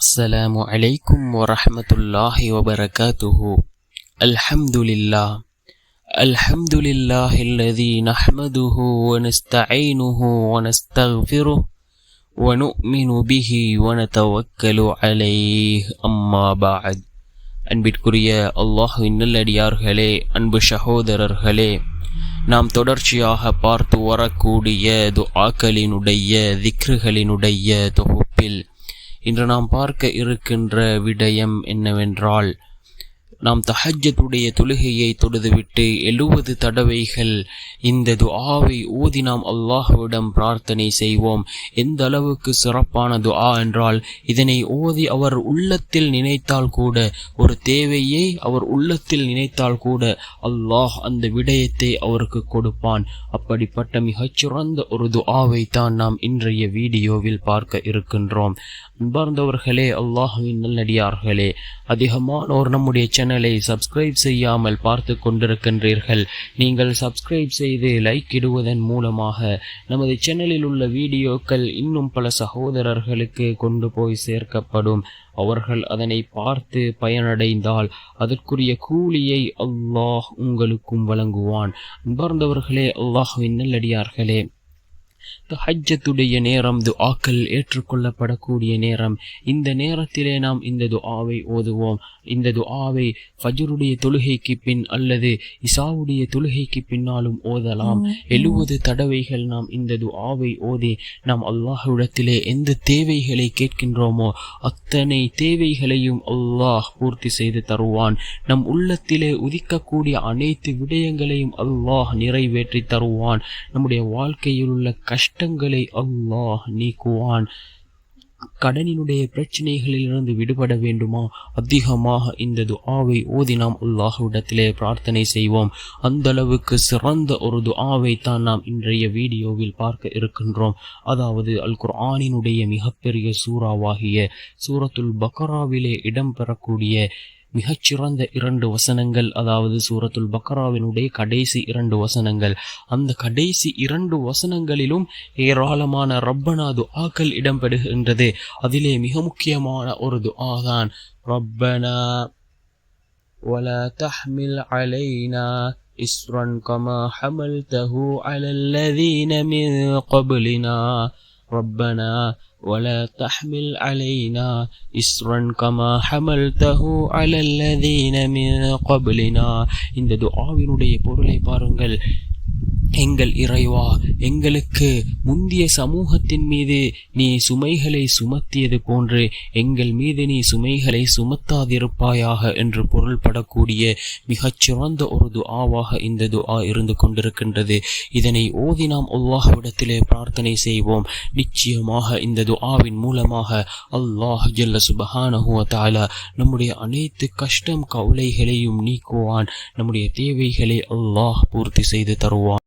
السلام عليكم ورحمة الله وبركاته. الحمد لله الذي نحمده ونستعينه ونستغفره ونؤمن به ونتوكل عليه. أما بعد. அன்பிற்குரிய அல்லாஹ்வின் நல்லடியார்களே, அன்பு சகோதரர்களே, நாம் தொடர்ச்சியாக பார்த்து வரக்கூடிய துஆக்களினுடைய திக்ருகளினுடைய தொகுப்பில் இன்று நாம் பார்க்க இருக்கின்ற விடயம் என்னவென்றால், நாம் தஹஜ்ஜுடைய தொழுகையை தொழுதுவிட்டு 70 தடவைகள் இந்த துஆவை ஓதி நாம் அல்லாஹ்விடம் பிரார்த்தனை செய்வோம். எந்த அளவுக்கு சிறப்பான துஆ என்றால், இதனை ஓதி அவர் உள்ளத்தில் நினைத்தால் கூட, ஒரு தேவையை அவர் உள்ளத்தில் நினைத்தால் கூட அல்லாஹ் அந்த விடயத்தை அவருக்கு கொடுப்பான். அப்படிப்பட்ட மிகச்சிறந்த ஒரு துஆவை தான் நாம் இன்றைய வீடியோவில் பார்க்க இருக்கின்றோம். அன்பார்ந்தவர்களே, அல்லாஹ்வின் நல்லடியார்களே, அதிகமானோர் நம்முடைய சேனலை சப்ஸ்கிரைப் செய்யாமல் பார்த்து கொண்டிருக்கின்றீர்கள். நீங்கள் சப்ஸ்கிரைப் செய்து லைக் இடுவதன் மூலமாக நமது சேனலில் உள்ள வீடியோக்கள் இன்னும் பல சகோதரர்களுக்கு கொண்டு போய் சேர்க்கப்படும். அவர்கள் அதனை பார்த்து பயனடைந்தால் அதற்குரிய கூலியை அல்லாஹ் உங்களுக்கும் வழங்குவான். அன்பார்ந்தவர்களே, அல்லாஹ்வின் நல்லடியார்களே, தஹஜ்ஜுடைய நேரம் துஆக்கள் ஏற்றுக்கொள்ளப்படக்கூடிய நேரம். இந்த நேரத்திலே நாம் இந்த துஆவை ஓதுவோம். இந்த துஆவை ஃபஜ்ருடைய தொழுகைக்கு பின் அல்லது இசாவுடைய தொழுகைக்கு பின்னாலும் ஓதலாம். 70 தடவைகள் நாம் இந்த துஆவை ஓதி நாம் அல்லாஹ்விடத்திலே எந்த தேவைகளை கேட்கின்றோமோ அத்தனை தேவைகளையும் அல்லாஹ் பூர்த்தி செய்து தருவான். நம் உள்ளத்திலே உதிக்கக்கூடிய அனைத்து விடயங்களையும் அல்லாஹ் நிறைவேற்றி தருவான். நம்முடைய வாழ்க்கையில் உள்ள கஷ்டங்களை அல்லாஹ் நீக்குவான். கடனினுடைய பிரச்சனைகளிலிருந்து விடுபட வேண்டுமா? அதிகமாக இந்த துஆவை ஓதி நாம் அல்லாஹ்விடத்திலே பிரார்த்தனை செய்வோம். அந்த அளவுக்கு சிறந்த ஒரு துஆவை தான் நாம் இன்றைய வீடியோவில் பார்க்க இருக்கின்றோம். அதாவது அல் குர்ஆனினுடைய மிகப்பெரிய சூறாவாகிய சூரத்துல் பக்ராவிலே இடம்பெறக்கூடிய மிகச்சிறந்த 2 வசனங்கள், அதாவது சூரத்துல் பக்ராவினுடைய கடைசி 2 வசனங்கள். அந்த கடைசி 2 வசனங்களிலும் ஏராளமான ரப்பனா துஆக்கள் இடம்பெறுகின்றது. அதிலே மிக முக்கியமான ஒரு துஆ தான் ரப்பனா வலா தஹ்மில் அலைனா இஸ்ரன் கமா ஹமல்தஹு அலல்லதீன மின் கப்லினா ரப்பனா ولا تحمل علينا إسرا كما حملته على الذين من قبلنا. இந்த துஆவினுடைய பொருளை பாருங்கள். எங்கள் இறைவா, எங்களுக்கு முந்திய சமூகத்தின் மீது நீ சுமைகளை சுமத்தியது போன்று எங்கள் மீது நீ சுமைகளை சுமத்தாதிருப்பாயாக என்று பொருள்படக்கூடிய மிகச்சிறந்த ஒரு துஆவாக இந்த துஆ இருந்து கொண்டிருக்கின்றது. இதனை ஓதி நாம் அல்லாஹ்விடத்திலே பிரார்த்தனை செய்வோம். நிச்சயமாக இந்த துஆவின் மூலமாக அல்லாஹ் ஜல்ல சுப்ஹானஹு வ தஆலா நம்முடைய அனைத்து கஷ்டம் கவலைகளையும் நீக்குவான். நம்முடைய தேவைகளை அல்லாஹ் பூர்த்தி செய்து தருவான்.